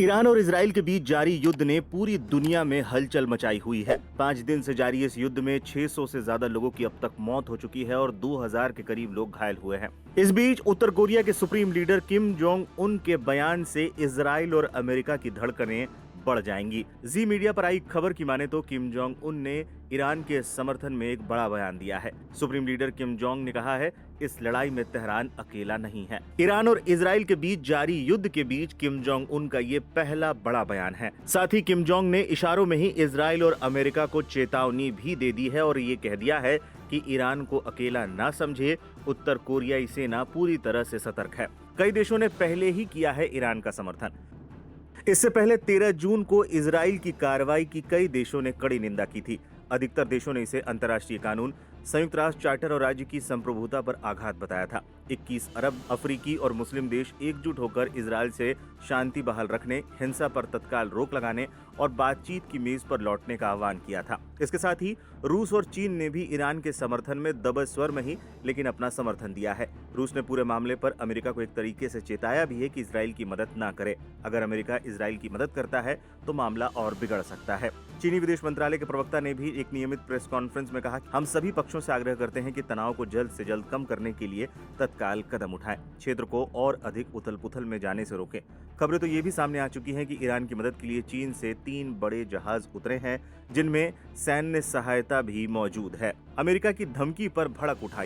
Iran और Israel के बीच जारी युद्ध ने पूरी दुनिया में हलचल मचाई हुई है। 5 दिन से जारी इस युद्ध में 600 से ज्यादा लोगों की अब तक मौत हो चुकी है और 2000 के करीब लोग घायल हुए हैं। इस बीच उत्तर कोरिया के supreme leader Kim Jong Un के बयान से इजराइल और अमेरिका की धड़कनें बढ़ जाएंगी। जी मीडिया पर आई खबर की माने तो किम जोंग उन ने ईरान के समर्थन में एक बड़ा बयान दिया है। सुप्रीम लीडर किम जोंग ने कहा है, इस लड़ाई में तेहरान अकेला नहीं है। ईरान और इजराइल के बीच जारी युद्ध के बीच किम जोंग उन का ये पहला बड़ा बयान है। साथ ही किम जोंग ने इशारों में ही इजराइल और अमेरिका को चेतावनी भी दे दी है और ये कह दिया है कि ईरान को अकेला ना समझे, उत्तर कोरियाई सेना पूरी तरह से सतर्क है। कई देशों ने पहले ही किया है ईरान का समर्थन। इससे पहले 13 जून को इजराइल की कार्रवाई की कई देशों ने कड़ी निंदा की थी। अधिकतर देशों ने इसे अंतर्राष्ट्रीय कानून, संयुक्त राष्ट्र चार्टर और राज्य की संप्रभुता पर आघात बताया था। 21 अरब अफ्रीकी और मुस्लिम देश एकजुट होकर इजराइल से शांति बहाल रखने, हिंसा पर तत्काल रोक लगाने और बातचीत की मेज पर लौटने का आह्वान किया था। इसके साथ ही रूस और चीन ने भी ईरान के समर्थन में दबे स्वर में ही लेकिन अपना समर्थन दिया है। रूस ने पूरे मामले पर अमेरिका को एक तरीके से चेताया भी है कि इजराइल की मदद ना करे। अगर अमेरिका इजराइल की मदद करता है तो मामला और बिगड़ सकता है। चीनी विदेश मंत्रालय के प्रवक्ता ने भी एक नियमित प्रेस कॉन्फ्रेंस में कहा, हम सभी पक्षों से आग्रह करते हैं कि तनाव को जल्द से जल्द कम करने के लिए तत्काल कदम उठाएं, क्षेत्र को और अधिक उथल-पुथल में जाने से रोकें। खबरें तो ये भी सामने आ चुकी हैं कि ईरान की मदद के लिए चीन से 3 बड़े जहाज उतरे हैं, जिनमें सैन्य सहायता भी मौजूद है। अमेरिका की धमकी पर भड़क उठा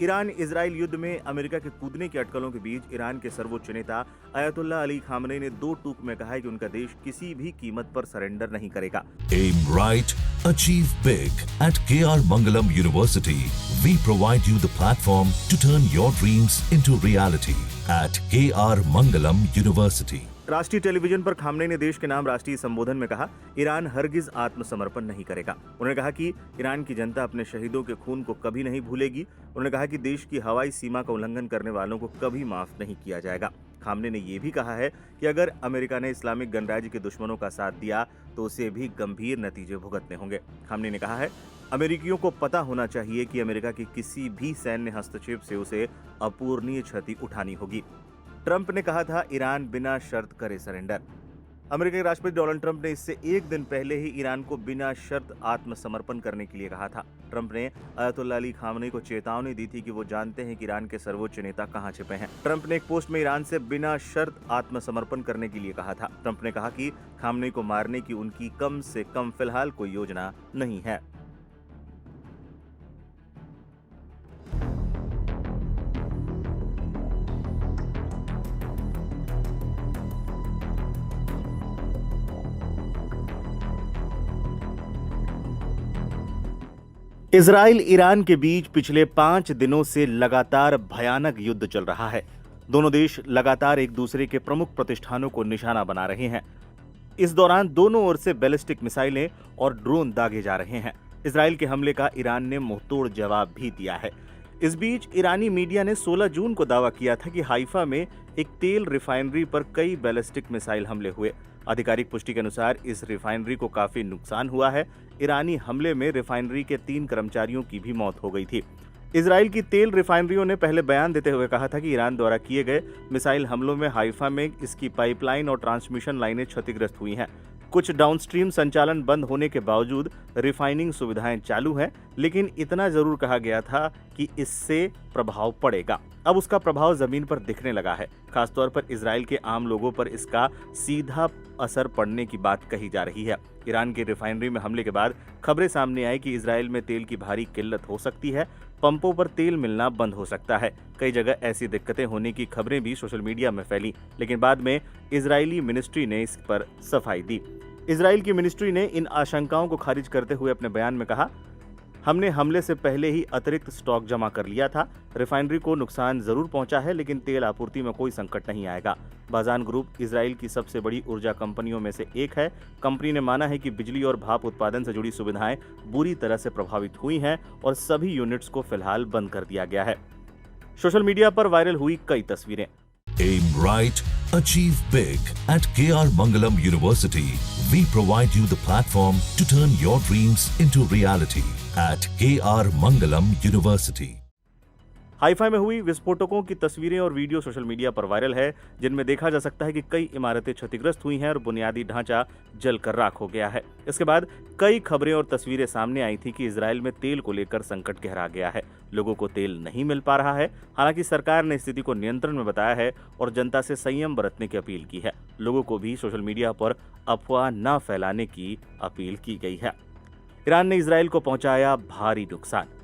ईरान इजराइल युद्ध में अमेरिका के कूदने की अटकलों के बीच ईरान के सर्वोच्च नेता अयतुल्लाह अली खामनेई ने 2 टूक में कहा है कि उनका देश किसी भी कीमत पर सरेंडर नहीं करेगा। Aim right, achieve big. At KR Mangalam University, we provide you the platform to turn your dreams into reality. At KR Mangalam University. राष्ट्रीय टेलीविजन पर खामनेई ने देश के नाम राष्ट्रीय संबोधन में कहा, ईरान हरगिज आत्मसमर्पण नहीं करेगा। उन्होंने कहा कि ईरान की जनता अपने शहीदों के खून को कभी नहीं भूलेगी। उन्होंने कहा कि देश की हवाई सीमा का उल्लंघन करने वालों को कभी माफ नहीं किया जाएगा। खामनेई ने यह भी कहा है कि अगर अमेरिका ने इस्लामिक गणराज्य के दुश्मनों का साथ दिया तो उसे भी गंभीर नतीजे भुगतने होंगे। खामनेई ने कहा है, अमेरिकियों को पता होना चाहिए कि अमेरिका के किसी भी सैन्य हस्तक्षेप से उसे अपूरणीय क्षति उठानी होगी। ट्रंप ने कहा था, ईरान बिना शर्त करे सरेंडर। अमेरिका के राष्ट्रपति डोनाल्ड ट्रंप ने इससे एक दिन पहले ही ईरान को बिना शर्त आत्मसमर्पण करने के लिए कहा था। ट्रंप ने अयतुल्लाह अली खामनेई को चेतावनी दी थी कि वो जानते हैं कि ईरान के सर्वोच्च नेता कहां छिपे हैं। ट्रंप ने एक पोस्ट में ईरान से बिना शर्त आत्मसमर्पण करने के लिए कहा था। ट्रंप ने कहा कि खामनेई को मारने की उनकी कम से कम फिलहाल कोई योजना नहीं है। इजराइल ईरान के बीच पिछले 5 दिनों से लगातार भयानक युद्ध चल रहा है। दोनों देश लगातार एक दूसरे के प्रमुख प्रतिष्ठानों को निशाना बना रहे हैं। इस दौरान दोनों ओर से बैलिस्टिक मिसाइलें और ड्रोन दागे जा रहे हैं। इजराइल के हमले का ईरान ने मुंहतोड़ जवाब भी दिया है। इस बीच ईरानी मीडिया ने 16 जून को दावा किया था कि हाइफा में एक तेल रिफाइनरी पर कई बैलिस्टिक मिसाइल हमले हुए। आधिकारिक पुष्टि के अनुसार इस रिफाइनरी को काफी नुकसान हुआ है। ईरानी हमले में रिफाइनरी के 3 कर्मचारियों की भी मौत हो गई थी। इजराइल की तेल रिफाइनरियों ने पहले बयान देते हुए कहा था कि ईरान द्वारा किए गए मिसाइल हमलों में हाइफा में इसकी पाइपलाइन और ट्रांसमिशन लाइनें क्षतिग्रस्त हुई हैं। कुछ डाउनस्ट्रीम संचालन बंद होने के बावजूद रिफाइनिंग सुविधाएं चालू हैं, लेकिन इतना जरूर कहा गया था कि इससे प्रभाव पड़ेगा। अब उसका प्रभाव जमीन पर दिखने लगा है। खासतौर पर इजराइल के आम लोगों पर इसका सीधा असर पड़ने की बात कही जा रही है। ईरान की रिफाइनरी में हमले के बाद खबरें सामने आई कि इजराइल में तेल की भारी किल्लत हो सकती है। पंपों पर तेल मिलना बंद हो सकता है। कई जगह ऐसी दिक्कतें होने की खबरें भी सोशल मीडिया में फैली, लेकिन बाद में इजरायली मिनिस्ट्री ने इस पर सफाई दी। इजराइल की मिनिस्ट्री ने इन आशंकाओं को खारिज करते हुए अपने बयान में कहा, हमने हमले से पहले ही अतिरिक्त स्टॉक जमा कर लिया था। रिफाइनरी को नुकसान जरूर पहुंचा है, लेकिन तेल आपूर्ति में कोई संकट नहीं आएगा। बाजान ग्रुप इजराइल की सबसे बड़ी ऊर्जा कंपनियों में से एक है। कंपनी ने माना है कि बिजली और भाप उत्पादन से जुड़ी सुविधाएं बुरी तरह से प्रभावित हुई हैं और सभी यूनिट्स को फिलहाल बंद कर दिया गया है। सोशल मीडिया पर वायरल हुई कई तस्वीरें। Aim right, achieve big. At KR Mangalam University, we provide you the platform to turn your dreams into reality. At KR Mangalam University. Haifa में हुई विस्फोटकों की तस्वीरें और वीडियो सोशल मीडिया पर वायरल है, जिनमें देखा जा सकता है कि कई इमारतें क्षतिग्रस्त हुई हैं और बुनियादी ढांचा जलकर राख हो गया है। इसके बाद कई खबरें और तस्वीरें सामने आई थी कि इजराइल में तेल को लेकर संकट गहरा गया है। लोगों को तेल नहीं मिल पा रहा है। हालांकि सरकार ने स्थिति को नियंत्रण में बताया है और जनता से संयम बरतने की अपील की है। लोगों को भी सोशल मीडिया पर अफवाह न फैलाने की अपील की गई है। ईरान ने इजराइल को पहुंचाया भारी नुकसान।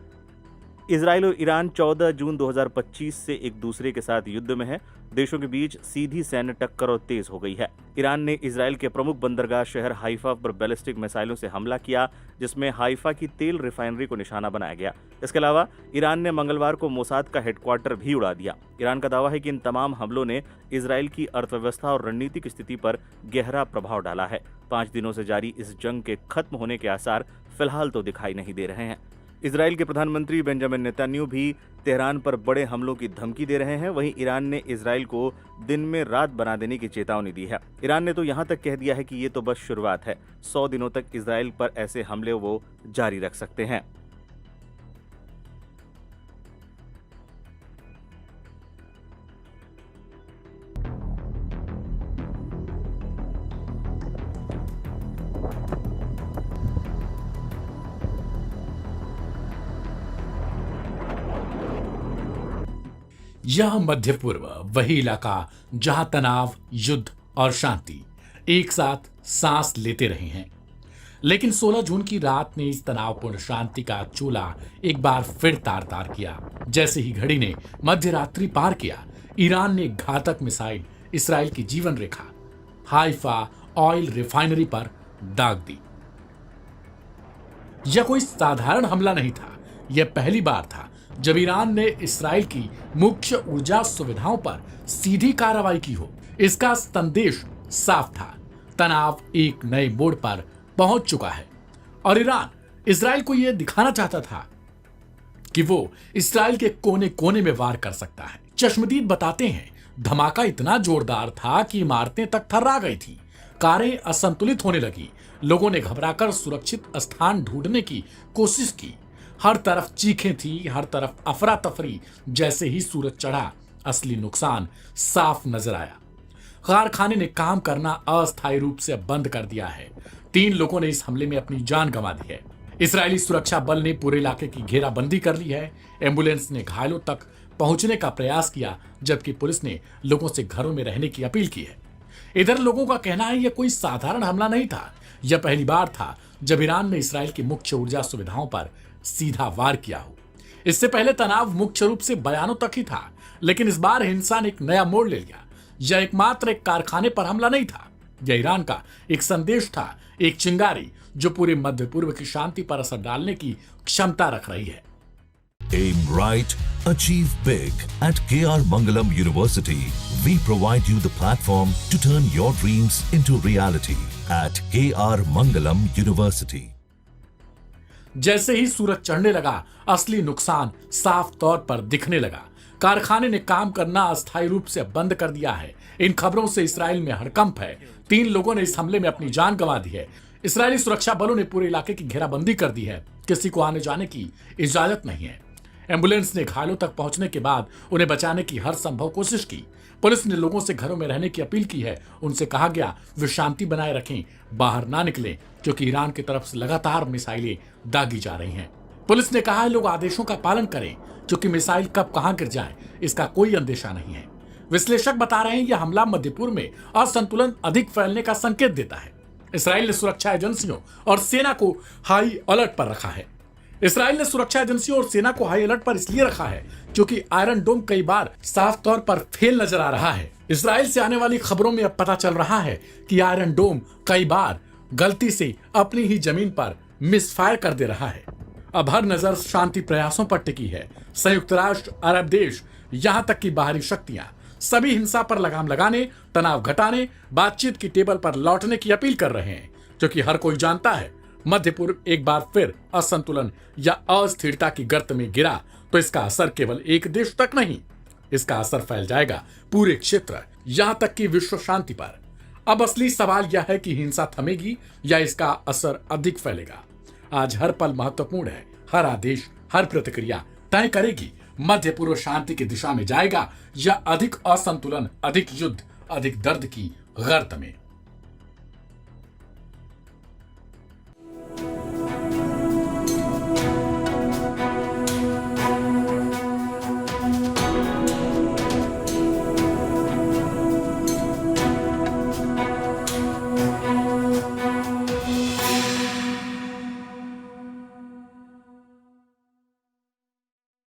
इजराइल और ईरान 14 जून 2025 से एक दूसरे के साथ युद्ध में है। देशों के बीच सीधी सैन्य टक्कर और तेज हो गई है। ईरान ने इजराइल के प्रमुख बंदरगाह शहर हाइफा पर बैलिस्टिक मिसाइलों से हमला किया, जिसमें हाइफा की तेल रिफाइनरी को निशाना बनाया गया। इसके अलावा ईरान ने मंगलवार को मोसाद का हेडक्वार्टर भी उड़ा दिया। ईरान का दावा है कि इन तमाम हमलों ने इजराइल की अर्थव्यवस्था और रणनीतिक स्थिति पर गहरा प्रभाव डाला है। 5 दिनों से जारी इस जंग के खत्म होने के आसार फिलहाल तो दिखाई नहीं दे रहे हैं। इजराइल के प्रधानमंत्री बेंजामिन नेतन्याहू भी तेहरान पर बड़े हमलों की धमकी दे रहे हैं। वहीं ईरान ने इजराइल को दिन में रात बना देने की चेतावनी दी है। ईरान ने तो यहां तक कह दिया है कि ये तो बस शुरुआत है। 100 दिनों तक इजराइल पर ऐसे हमले वो जारी रख सकते हैं। यह मध्य पूर्व वही इलाका जहां तनाव, युद्ध और शांति एक साथ सांस लेते रहे हैं। लेकिन 16 जून की रात ने इस तनावपूर्ण शांति का चूल्हा एक बार फिर तार तार किया। जैसे ही घड़ी ने मध्य रात्रि पार किया, ईरान ने घातक मिसाइल इसराइल की जीवन रेखा हाइफा ऑयल रिफाइनरी पर दाग दी। यह कोई साधारण हमला नहीं था। यह पहली बार था जब ईरान ने इसराइल की मुख्य ऊर्जा सुविधाओं पर सीधी कार्रवाई की हो। इसका संदेश साफ था, तनाव एक नए मोड़ पर पहुंच चुका है और ईरान इसराइल को यह दिखाना चाहता था कि वो इसराइल के कोने कोने में वार कर सकता है। चश्मदीद बताते हैं, धमाका इतना जोरदार था कि इमारतें तक थर्रा गई थी, कारें असंतुलित होने लगी। लोगों ने घबराकर सुरक्षित स्थान ढूंढने की कोशिश की। हर तरफ चीखें थी, हर तरफ अफरा तफरी। जैसे ही सूरज चढ़ा, असली नुकसान साफ नजर आया। कारखाने ने काम करना अस्थायी रूप से बंद कर दिया है। 3 लोगों ने इस हमले में अपनी जान गंवा दी है। इजरायली सुरक्षा बल ने पूरे इलाके की घेराबंदी कर ली है। एम्बुलेंस ने घायलों तक पहुंचने का प्रयास किया, जबकि पुलिस ने लोगों से घरों में रहने की अपील की है। इधर लोगों का कहना है यह कोई साधारण हमला नहीं था। यह पहली बार था जब ईरान ने इसराइल की मुख्य ऊर्जा सुविधाओं पर सीधा वार किया हो। इससे पहले तनाव मुख्य रूप से बयानों तक ही था, लेकिन इस बार हिंसा ने एक नया मोड़ ले लिया। यह एकमात्र एक कारखाने पर हमला नहीं था, यह ईरान का एक संदेश था, एक चिंगारी जो पूरे मध्य पूर्व की शांति पर असर डालने की क्षमता रख रही है। Aim right, achieve big. At KR Mangalam University, we provide you the platform to turn your dreams into reality. At KR Mangalam University. जैसे ही सूरज चढ़ने लगा, असली नुकसान साफ तौर पर दिखने लगा। कारखाने ने काम करना अस्थायी रूप से बंद कर दिया है। इन खबरों से इसराइल में हड़कंप है। 3 लोगों ने इस हमले में अपनी जान गंवा दी है। इसराइली सुरक्षा बलों ने पूरे इलाके की घेराबंदी कर दी है। किसी को आने जाने की इजाजत नहीं है। एम्बुलेंस ने घायलों तक पहुंचने के बाद उन्हें बचाने की हर संभव कोशिश की। पुलिस ने लोगों से घरों में रहने की अपील की है। उनसे कहा गया वे शांति बनाए रखें, बाहर ना निकलें, क्योंकि ईरान की तरफ से लगातार मिसाइलें दागी जा रही हैं। पुलिस ने कहा है लोग आदेशों का पालन करें, क्योंकि मिसाइल कब कहां गिर जाए इसका कोई अंदेशा नहीं है। विश्लेषक बता रहे हैं यह हमला मध्य पूर्व में असंतुलन अधिक फैलने का संकेत देता है। इसराइल ने सुरक्षा एजेंसियों और सेना को हाई अलर्ट पर रखा है। इसराइल ने सुरक्षा एजेंसियों और सेना को हाई अलर्ट पर इसलिए रखा है क्योंकि आयरन डोम कई बार साफ तौर पर फेल नजर आ रहा है। इसराइल से आने वाली खबरों में अब पता चल रहा है कि आयरन डोम कई बार गलती से अपनी ही जमीन पर मिसफायर कर दे रहा है। अब हर नजर शांति प्रयासों पर टिकी है। संयुक्त राष्ट्र, अरब देश, यहां तक कि बाहरी शक्तियां सभी हिंसा पर लगाम लगाने, तनाव घटाने, बातचीत की टेबल पर लौटने की अपील कर रहे हैं, क्योंकि हर कोई जानता है मध्य पूर्व एक बार फिर असंतुलन या अस्थिरता की गर्त में गिरा तो इसका असर केवल एक देश तक नहीं, इसका असर फैल जाएगा पूरे क्षेत्र, यहां तक कि विश्व शांति पर। अब असली सवाल यह है कि हिंसा थमेगी या इसका असर अधिक फैलेगा। आज हर पल महत्वपूर्ण है। हर आदेश, हर प्रतिक्रिया तय करेगी मध्य पूर्व शांति की दिशा में जाएगा या अधिक असंतुलन, अधिक युद्ध, अधिक दर्द की गर्त में।